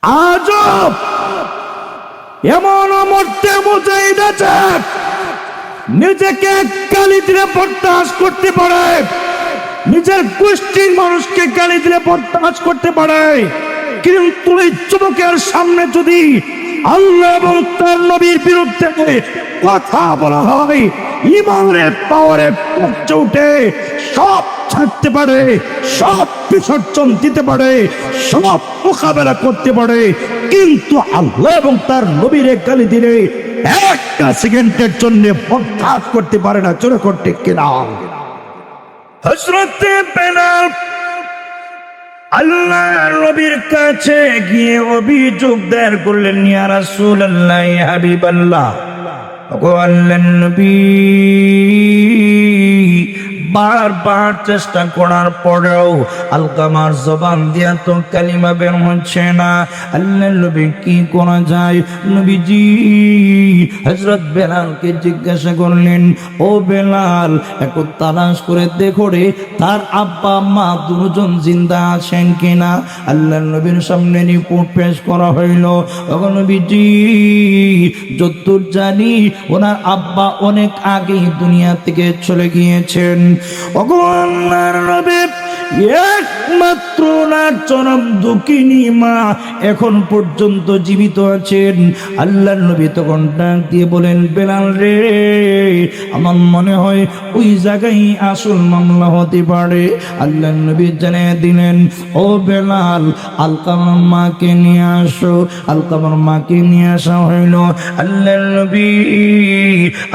আজব এমন মরতে মুজাহিদ আছে নিজেকে গালি দিলে বরদাস্ত করতে পারে, নিজের গোষ্ঠীর মানুষকে গালি দিলে বরদাস্ত করতে পারে, কিন্তু এই যুবকের সামনে যদি আল্লাহ এবং তার নবীর বিরুদ্ধে কথা বলা হয়, ইমানের পাওয়ারে পড়ে উঠে সব ছাড়তে পারে, সব বিসর্জন দিতে পারে, সব মোকাবেলা করতে পারে, কিন্তু আল্লাহ এবং তার নবীর গালি দিলে একটা সেকেন্ডের জন্য বরদাস্ত করতে পারে না। জোরে করতে কিনা হযরত বেলাল আল্লাহর নবীর কাছে গিয়ে অভিযোগ দায়ের করলেন, ইয়া রাসূলুল্লাহ, ইয়া হাবিবাল্লাহ, ওগো আল্লাহর নবী, বারবার চেষ্টা করার পরেও আলকামার জবান দিয়া তো কালিমা বের হচ্ছে না। আল্লাহর নবী কি করা যায়? নবীজি হযরত বেলালকে জিজ্ঞাসা করলেন, ও বেলাল, একটু তালাশ করে দেখো রে তার আব্বা মা দুজন জিন্দা আছেন কিনা। আল্লাহর নবীর সামনে রিপোর্ট পেশ করা হইল। ওগো নবীজি, যতদূর জানি ওনার আব্বা অনেক আগেই দুনিয়া থেকে চলে গিয়েছেন। ওগো আল্লাহর নবী, একমাত্র ওনার চরম দুঃখিনী মা এখন পর্যন্ত জীবিত আছেন। আল্লাহর নবী তখন ডাক দিয়ে বলেন, বেলাল রে, আমার মনে হয় ওই জায়গায় আসল মামলা হতে পারে। আল্লাহর নবী জানিয়ে দিলেন, ও বেলাল, আলকামার মাকে নিয়ে আসো। আলকামার মাকে নিয়ে আসা হইল। আল্লাহর নবী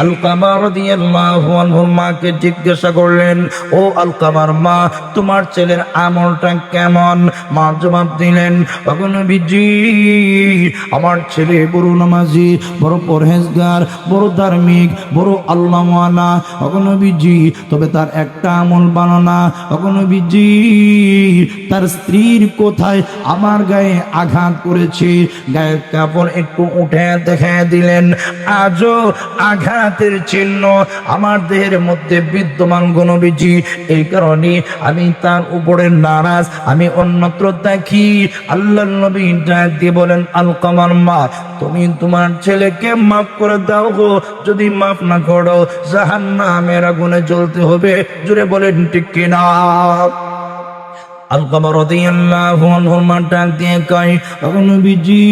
আলকামা রাদিয়াল্লাহু আনহুর মাকে জিজ্ঞাসা করলেন, ও আলকামার মা, তোমার ছেলের আমলটা কেমন? মা জবাব দিলেন, ওগো নবীজি, আমার ছেলে বড় নামাজি, বড় পরহেজগার, বড় ধার্মিক, বড় আল্লাহওয়ালা। ওগো নবীজি, তবে তার একটা আমল ভালো না। ওগো নবীজি, তার স্ত্রীর কোথায় আমার গায়ে আঘাত করেছে, গায়ের কাপড় একটু উঠে দেখা দিলেন, আজও আঘাতের চিহ্ন আমার দেহের মধ্যে বিদ্যমান। গো নবীজি, এই কারণে আমি তার উপরে নারাজ, আমি অন্যত্র দেখি। আল্লাহর নবী ডাক দিয়ে বলেন, আলকামার মা, তুমি তোমার ছেলেকে মাফ করে দাও গো, যদি মাফ না করো জাহান্নামের আগুনে জ্বলতে হবে। জুড়ে বলেন ঠিক কিনা? আলকামা রাদিয়াল্লাহু আনহু ডাক দিয়ে কয়, ওগো নবীজি,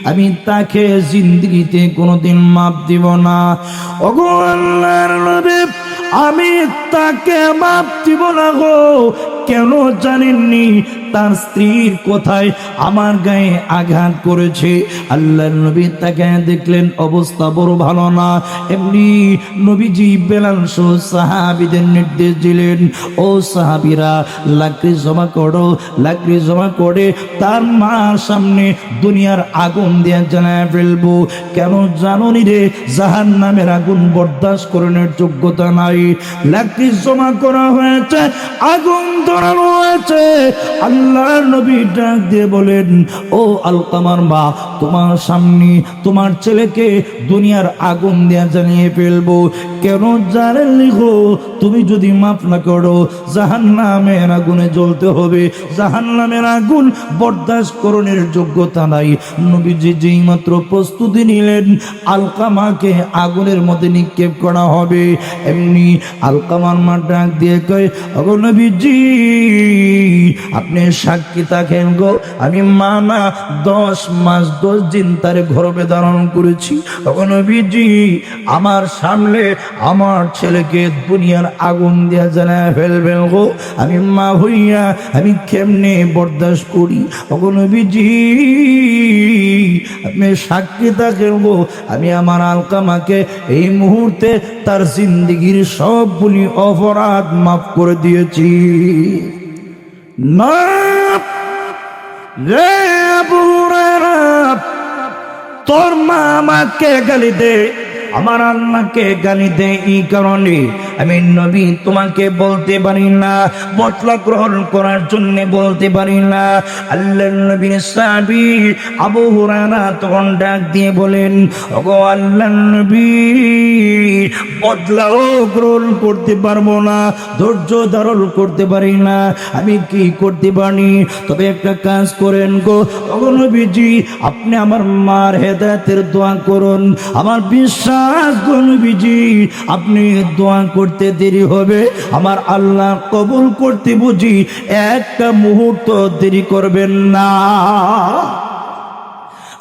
আমি তাকে জিন্দেগিতে কোনোদিন মাফ দিব না। ওগো আল্লাহর নবী, আমি তাকে মাফ দিব না গো। কেন জানেননি? তার স্ত্রীর কোথায় আমার গায়ে আঘাত করেছে। আল্লাহর নবী তাকে দেখলেন অবস্থা বড় ভালো না। এমনি নবীজি বেলাল সহ সাহাবীদের নির্দেশ দিলেন, ও সাহাবীরা, লাকড়ি জমা করো। লাকড়ি জমা করে তার মার সামনে দুনিয়ার আগুন দিয়ে জ্বালায় ফেলবো। কেন জানোনি রে? জাহান্নামের আগুন বরদাস্ত করার যোগ্যতা নাই। লাকড়ি জমা করা হয়েছে, আগুন ধরানো হয়েছে। আল্লাহর নবী ডাক দিয়ে বলেন, ও আলকামার মা, তোমার সামনে তোমার ছেলেকে দুনিয়ার আগুন দিয়ে জ্বালিয়ে ফেলবো। কেন জানেননি গো? তুমি যদি মাফ না করো জাহান্নামের আগুনে জ্বলতে হবে। জাহান্নামের আগুন বরদাস্ত করণের যোগ্যতা নাই। নবীজি যেই মাত্র প্রস্তুতি নিলেন আলকামাকে আগুনের মধ্যে নিক্ষেপ করা হবে, এমনি আলকামার মা ডাক দিয়ে কয়, ওগো নবীজি, আপনি সাক্ষী থাকেন গো, আমি মা না 10 মাস 10 দিন তার গর্ভে ধারণ করেছি। ওগো নবীজি, আমার সামনে আমার ছেলেকে দুনিয়ার আগুন দিয়া জ্বালায় ফেলবেন গো, আমি মা হইয়া আমি কেমনে বরদাস্ত করি? ওগো নবীজি, আপনি সাক্ষী থাকেন গো, আমি আমার আলকামাকে এই মুহূর্তে তার জিন্দেগির সবগুলি অপরাধ মাফ করে দিয়েছি। না রে আবু হুরায়রা, তোর মা আমাকে গালি দে, আমার আল্লাহকে গালি দে, এই কারণে আমি নবী তোমাকে বলতে পারি না, মশলা গ্রহণ করার জন্য বলতে পারি না। আল্লাহর নবীর সাহাবী আবু হুরায়রা তখন ডাক দিয়ে বলেন, ওগো আল্লাহর নবী, বদলাও গ্রহণ করতে পারবো না, ধৈর্য ধারণ করতে পারি না, আমি কি করতে পারি? তবে একটা কাজ করেন গো ওগো নবীজি, আপনি আমার মার হেদায়েতের দোয়া করুন। আমার বিশ্বাস গো নবীজি, আপনি দোয়া করতে দেরি হবে, আমার আল্লাহ কবুল করতে বুঝি একটা মুহূর্ত দেরি করবেন না।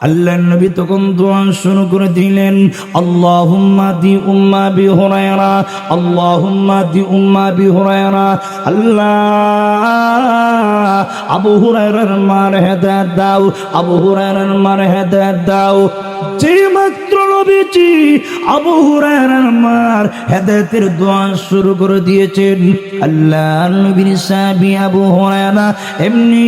আল্লাহর নবী তখন দোয়া শুরু করে দিলেন, আল্লাহুম্মা দি উম্মা বি হুরায়রা, আল্লাহুম্মা দি উম্মা বি হুরায়রা। আল্লাহ আবু হুরায়রার মার হেদায়েত দাও, আবু হুরায়রার মার হেদায়েত দাও। যে মাত্র নবীজি আবু হুরায়রার মার হেদায়েতের দোয়া শুরু করে দিয়েছেন, আল্লাহর নবীর সাহাবী আবু হুরায়রা এমনি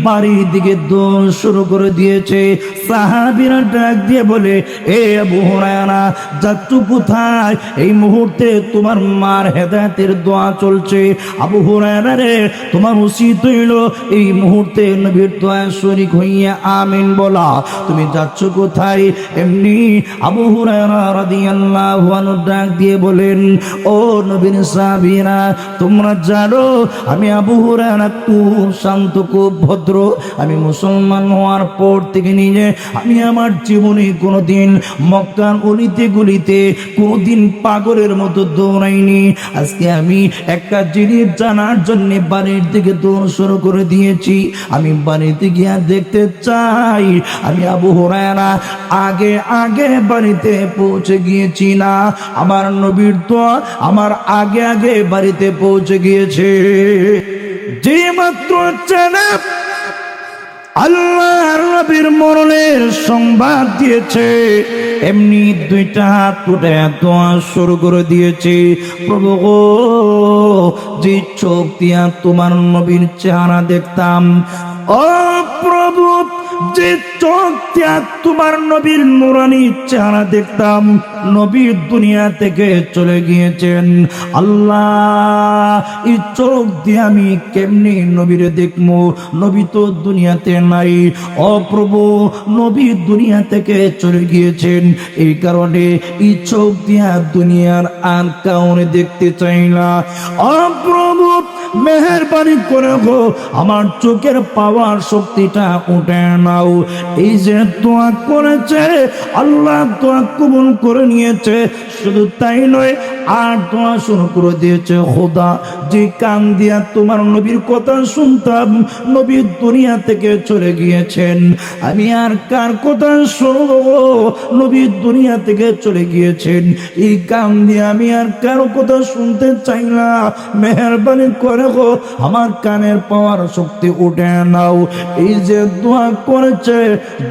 বাড়ির দিকে দৌড় শুরু করে দিয়েছে। সাহাবীরা ডাক দিয়ে বলে, এ আবু হুরায়রা, যাচ্ছ কোথায়? এই মুহূর্তে তোমার মার হেদায়েতের দোয়া চলছে। আবু হুরায়রা রে, তোমার উচিত হইল এই মুহূর্তে নবীর দোয়ায় শরীক হইয়া আমিন বলা। তুমি যাচ্ছ কোথায়? এমনি আবু হুরায়রা রাদিয়াল্লাহু আনহু ডাক দিয়ে বলেন, ও নবীর সাহাবীরা, তোমরা জানো আমি আবু হুরায়রা খুব শান্ত, খুব ভদ্র। আমি মুসলমান হওয়ার পর থেকে নিয়ে আমি আমার জীবনে কোনোদিন মক্কার অলিতে গলিতে কোনোদিন পাগলের মতো দৌড়াইনি। আজকে আমি একটা জিনিস জানার জন্য বাড়ির দিকে দৌড় শুরু করে দিয়েছি। আমি বাড়িতে গিয়ে দেখতে চাই আমি আবু হুরায়রা আগে আগে বাড়িতে পৌঁছে গিয়েছি না, আমার নবীর দোয়া আমার আগে আগে বাড়িতে পৌঁছে গিয়েছে। যে মাত্র জানা আল্লাহর নবীর মরণের সংবাদ দিয়েছে, এমনি দুইটা হাত উঠে দোয়া শুরু করে দিয়েছে, প্রভু গো, যে চোখ দিয়া তোমার নবীর চেহারা দেখতাম, ও প্রভু, যে চোখ দিয়া তোমার নবীর নুরানি চেহারা দেখতাম, নবী দুনিয়া থেকে চলে গিয়েছেন। আল্লাহ, এই চোখ দিয়ে আমি কেমনি নবীরে দেখবো? নবী তো দুনিয়াতে নাই। ও প্রভু, নবী দুনিয়া থেকে চলে গিয়েছেন, এই কারণে এই চোখ দিয়া দুনিয়ার আর কাউরে দেখতে চাই না। ও প্রভু, মেহেরবানি করে গো আমার চোখের পাওয়ার শক্তিটা উঠে নাও। এই যে দোয়া করেছে, আল্লাহ দোয়া কবুল করে নিয়েছে। শুধু তাই নয়, আর দোয়া শুরু করে দিয়েছে, খোদা, যে কান দিয়া তোমার নবীর কথা শুনতাম, নবী দুনিয়া থেকে চলে গিয়েছেন, আমি আর কার কথা শুনবো? নবী দুনিয়া থেকে চলে গিয়েছেন, এই কান দিয়ে আমি আর কারো কথা শুনতে চাই না। মেহেরবানি করে গো আমার কানের পাওয়ার শক্তি উঠে নাও। এই যে দোয়া করেছে,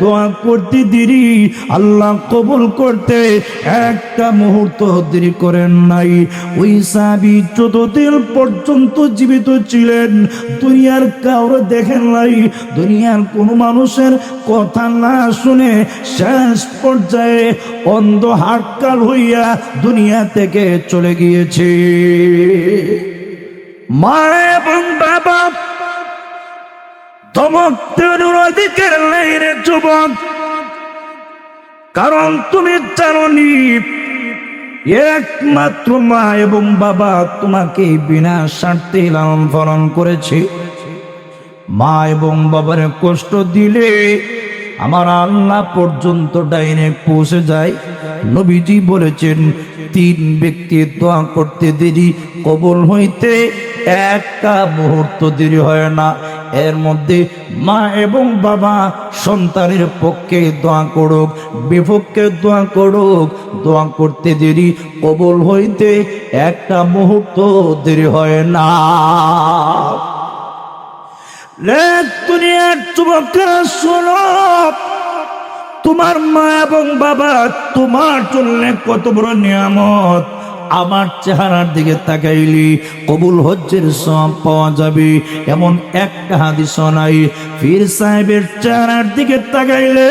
দোয়া করতে দেরি, আল্লাহ কবুল করতে একটা মুহূর্ত দেরি করেন নাই। ওই সাহাবী যতদিন পর্যন্ত জীবিত ছিলেন, দুনিয়ার কাউরে দেখেন নাই, দুনিয়ার কোন মানুষের কথা না শুনে শেষ পর্যায়ে অন্ধ হাটকাল হইয়া দুনিয়া থেকে চলে গিয়েছে। মা এবং বাবা ধমক দেওয়ার অধিকার নাই রে যুবক, কারণ তুমি জানোনি একমাত্র মা এবং বাবা তোমাকে বিনা স্বার্থে লালন পালন করেছে। মা এবং বাবার কষ্ট দিলে আমার আল্লাহ পর্যন্ত ডাইরেক্ট পৌঁছে যায়। নবীজি বলেছেন, তিন ব্যক্তি দোয়া করতে দেরি, কবুল হইতে একটা মুহূর্ত দেরি হয় না। এর মধ্যে মা এবং বাবা সন্তানের পক্ষে দোয়া করুক, বিপক্ষে দোয়া করুক, দোয়া করতে দেরি, কবুল হইতে একটা মুহূর্ত দেরি হয় না। দুনিয়ার যুবকেরা শোনো, তোমার মা এবং বাবা তোমার জন্য কত বড় নিয়ামত। আমার চেহারার দিকে তাকাইলি কবুল হজ্জের সওয়াব পাওয়া যাবে এমন একটা হাদিস নাই। পীর সাহেবের চেহারার দিকে তাকাইলে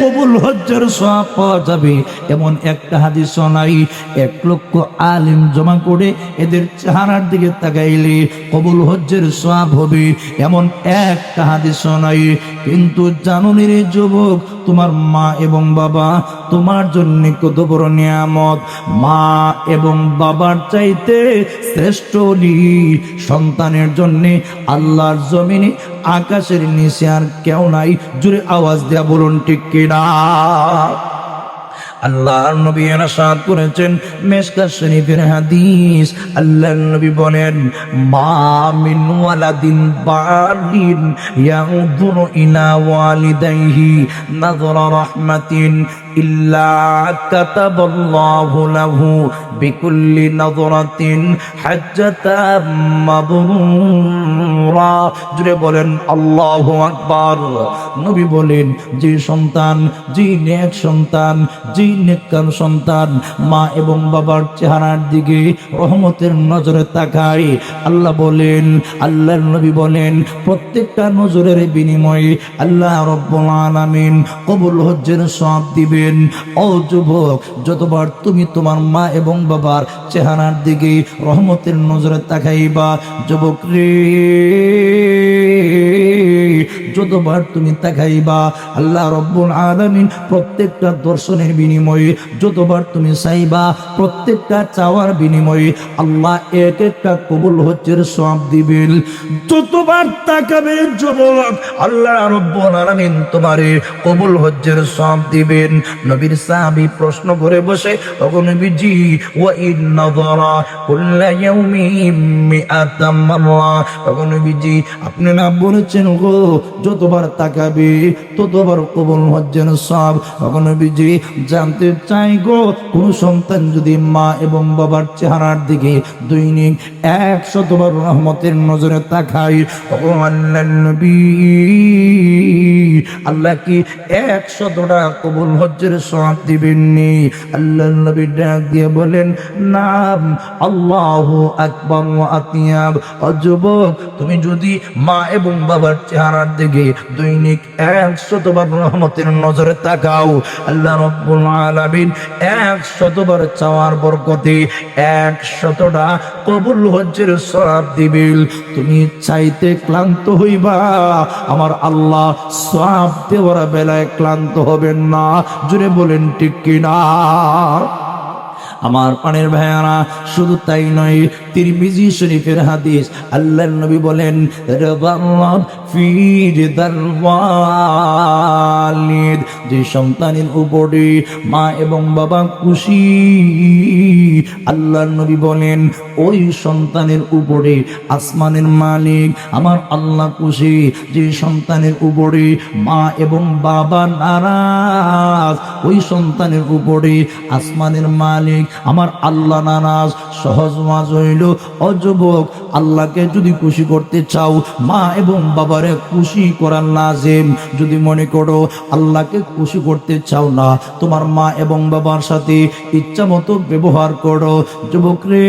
কবুল হজ্জের সওয়াব পাওয়া যাবে এমন একটা হাদিস নাই। 1,00,000 আলিম জমা করে এদের চেহারার দিকে তাকাইলে কবুল হজ্জের সওয়াব হবে এমন একটা হাদিস নাই। কিন্তু জানুনি রে যুবক, তোমার মা এবং বাবা তোমার জন্য কত বড় নিয়ামত। মা এবং বাবার চাইতে শ্রেষ্ঠ সন্তানের জন্য আল্লাহর জমিনে আকাশের নিচে আর কেউ নাই। জোরে আওয়াজ দেয়া বলুন ঠিক কিনা। আল্লাহর নবী ইরশাদ করেছেন মিশকাত শরীফের হাদিস, আল্লাহর নবী বলেন মা মিন ওয়ালাদিন বারিন ইয়াউযুরু ইলা ওয়ালিদাইহি নাযরা রাহমাতিন ইল্লা কাতাবাল্লাহু লাহু বিকুল্লি নাযরাতিন হাজ্জাতাম মাবরুরা। জুড়ে বলেন আল্লাহু আকবার। নবী বলেন যে সন্তান, যে নেক সন্তান, যে নেককার সন্তান মা এবং বাবার চেহারার দিকে রহমতের নজরে তাকায়, আল্লাহ বলেন, আল্লাহর নবী বলেন প্রত্যেকটা নজরের বিনিময়ে আল্লাহ রাব্বুল আলামিন কবুল হজ্জের সওয়াব দিবেন। ও যুবক, যতবার তুমি তোমার মা এবং বাবার চেহারার দিকে রহমতের নজরে তাকাইবা, যুবক রে, যতবার তুমি তাকাইবা আল্লাহ রাব্বুল আলামিন প্রত্যেকটা দর্শনের বিনিময়ে, যতবার তুমি চাইবা প্রত্যেকটা চাওয়ার বিনিময়ে আল্লাহ এক একটা কবুল হজ্জের সওয়াব দিবেন। যতবার তাকাবে যুবক, আল্লাহ রাব্বুল আলামিন তোমারে কবুল হজ্জের সওয়াব দিবেন। নবীর সাহাবী প্রশ্ন করে বসে, ওগো নবীজি, ওয়া ইন নাযারা কুল্লা ইয়াউমিন মিআতাম মাররা। ওগো নবীজি, আপনি না বলেছেন গো যতবার তাকাবে ততবার কবুল হজ্জের সওয়াব। ওগো নবীজি, জানতে চাই গো কোন সন্তান যদি মা এবং বাবার চেহারার দিকে দৈনিক 100 বার রহমতের নজরে তাকায়, ওগো আল্লাহর নবী, আল্লাহ কি 100টা কবুল হজ্জের সওয়াব দিবেননি? আল্লাহর নবী ডাক দিয়ে বলেন, নাম আল্লাহু আকবার ওয়া আতিয়াব। ও যুবক, তুমি যদি মা এবং বাবার চেহারার দিকে দৈনিক 100 বার রহমতের নজরে তাকাও, আল্লাহ রাব্বুল আলামিন 100 বার চাওয়ার বরকতে 100টা কবুল হজ্জের সওয়াব দিবেন। তুমি চাইতে ক্লান্ত হইবা, আমার আল্লাহ সওয়াব দেওয়ার বেলায় ক্লান্ত হবেন না। জুড়ে বলেন ঠিক কিনা। আমার পানের ভাইয়ারা, শুধু তাই নয়, তিরমিজি শরীফের হাদিস, আল্লাহর নবী বলেন যে সন্তানের উপরে মা এবং বাবা খুশি, আল্লাহর নবী বলেন ওই সন্তানের উপরে আসমানের মালিক আমার আল্লাহ খুশি। যে সন্তানের উপরে মা এবং বাবা নারাজ, ওই সন্তানের উপরে আসমানের মালিক আমার আল্লাহ নারাজ। সহজ ওয়াজ হইল, ও যুবক, আল্লাহকে যদি খুশি করতে চাও, মা এবং বাবারে খুশি করার লাজিম। যদি মনে করো আল্লাহকে খুশি করতে চাও না, তোমার মা এবং বাবার সাথে ইচ্ছা মতো ব্যবহার করো, যুবক রে,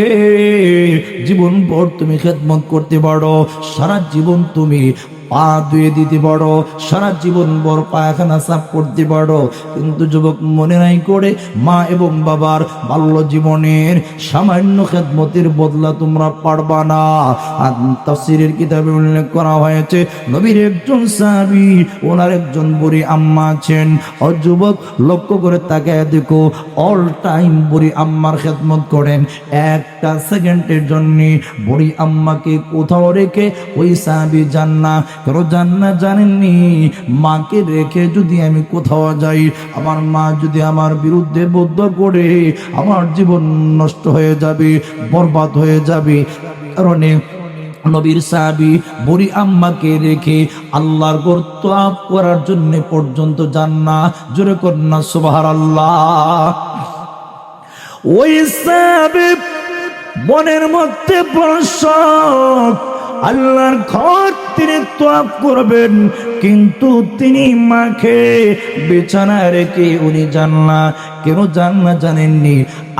জীবন ভর তুমি খেদমত করতে পারো, সারা জীবন তুমি পা ধুয়ে দিতে পারো, সারা জীবন ভর পায়খানা সাফ করতে পারো, কিন্তু যুবক মনে নাই করে মা এবং বাবার বাল্য জীবনের সামান্য খেদমতের বদলা তোমরা পারবা না। আর তাফসীরের কিতাবে উল্লেখ করা হয়েছে, নবীর একজন সাহাবী, ওনার একজন বুড়ি আম্মা আছেন। ও যুবক, লক্ষ্য করে তাকায় দেখো, অল টাইম বুড়ি আম্মার খেদমত করেন। একটা সেকেন্ডের জন্য বুড়ি আম্মাকে কোথাও রেখে ওই সাহাবী যান না। কারো জান্না জানেননি, মাকে রেখে যদি আমি কোথাও যাই, আমার মা যদি আমার বিরুদ্ধে বদ্ধ করে, আমার জীবন নষ্ট হয়ে যাবে, বরবাদ হয়ে যাবে। কারণে নবীর সাহাবী বুড়ি আম্মাকে রেখে আল্লাহর ঘর তওয়াফ করার জন্য পর্যন্ত যান না। জোরে কন্যা সুবহানাল্লাহ। ওই সাহাবী মনের মধ্যে বড় শখ, আল্লাহর ঘর তিনি তওয়াফ করবেন, কিন্তু তিনি মাকে বিছানায় রেখে উনি যান না। কেন যান না জানেননি?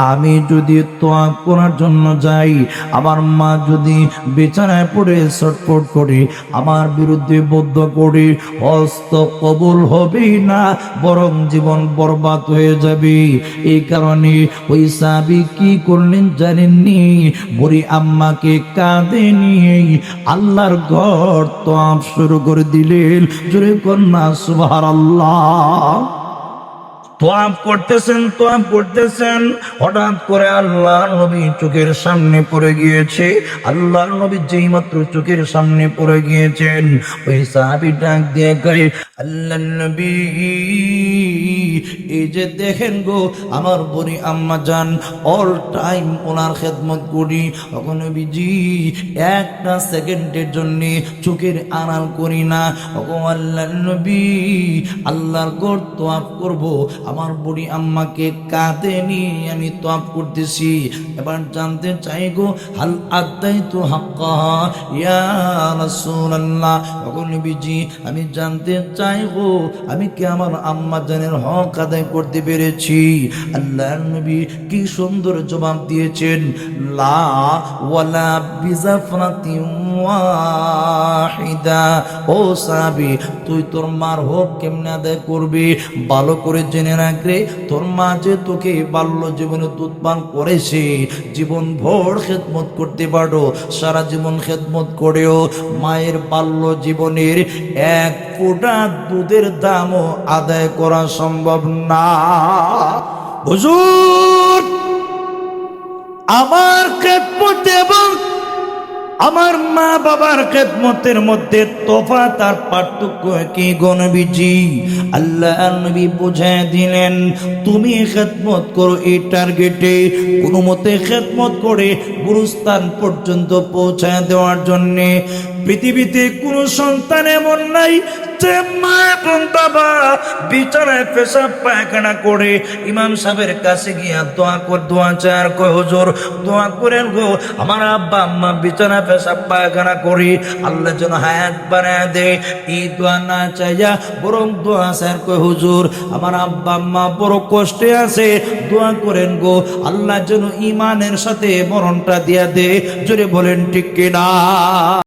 আমি যদি তওয়াফ করার জন্য যাই, আমার মা যদি বিছানায় পড়ে ছটফট করে, আমার বিরুদ্ধে বদ্ধ করে, হস্ত কবুল হবে না, বরং জীবন বরবাদ হয়ে যাবে। এই কারণে ওই সাহাবী কি করলেন জানেননি? বুড়ি আম্মাকে কাঁধে নিয়ে আল্লাহর ঘর তওয়াফ শুরু করে দিলেন। জোরে কন্যা সুবহানাল্লাহ। তওয়াফ করতেছেন, হঠাৎ করে আল্লাহর নবী চোখের সামনে পড়ে গিয়েছে। আল্লাহর নবী যেই মাত্র চোখের সামনে পড়ে গিয়েছেন, ওই সাহাবী ডাক দিয়ে কয়, আল্লাহর নবী, এই যে দেখেন গো, আমার বুড়ি আম্মা জান, অল টাইম ওনার খেদমত করি, তখন নবীজি একটা সেকেন্ডের জন্য চোখের আড়াল করি না। আল্লাহর নবী, আল্লাহর ঘর তওয়াফ করব, আমার বুড়ি আম্মাকে কাঁধে নিয়ে আমি তওয়াফ করতেছি। এবার জানতে চাই গো, হাল আদাইতু হাক্কাহা ইয়া রাসূলুল্লাহ। তখন নবীজি, আমি জানতে চাই গো, আমি কি আমার আম্মা জানের হক আদায় করতে পেরেছি? আল্লাহর নবী কি সুন্দর জবাব দিয়েছেন, লা ওয়ালা বিজাফরাতিন ওয়াহিদা। ও সাহাবী, তুই তোর মার হক কেমনে আদায় করবি? ভালো করে জেনে রাখরে, তোর মা যে তোকে বাল্য জীবনে দুধ পান করেছে, জীবন ভর খেদমত করতে পারো, সারা জীবন খেদমত করেও মায়ের বাল্য জীবনের এক ফোঁটা দুধের দামও আদায় করা সম্ভব না। হুজুর, আমার খেদমত এবং আমার মা বাবার খেদমতের মধ্যে তফাৎ আর পার্থক্য কি গো নবীজি? আল্লাহর নবী বুঝায় দিলেন, তুমি খেদমত করো এই টার্গেটে, কোনো মতে খেদমত করে গুরুস্থান পর্যন্ত পৌঁছায় দেওয়ার জন্যে। পৃথিবীতে কোনো সন্তান এমন নাই যে মা এবং বাবা বিছানায় পেশাব পায়খানা করে ইমাম সাহেবের কাছে গিয়া দোয়া চার কয়, হুজুর দোয়া করেন গো, আমার আব্বা আম্মা বিছানায় পেশাব পায়খানা করি, আল্লাহ যেন হায়াত বানায় দে। এই দোয়া না চাইয়া বরং দোয়া চার কয়, হুজুর আমার আব্বা আম্মা বড় কষ্টে আছে, দোয়া করেন গো, আল্লাহ যেন ইমানের সাথে মরণটা দিয়া দে। জোরে বলেন ঠিক কিনা?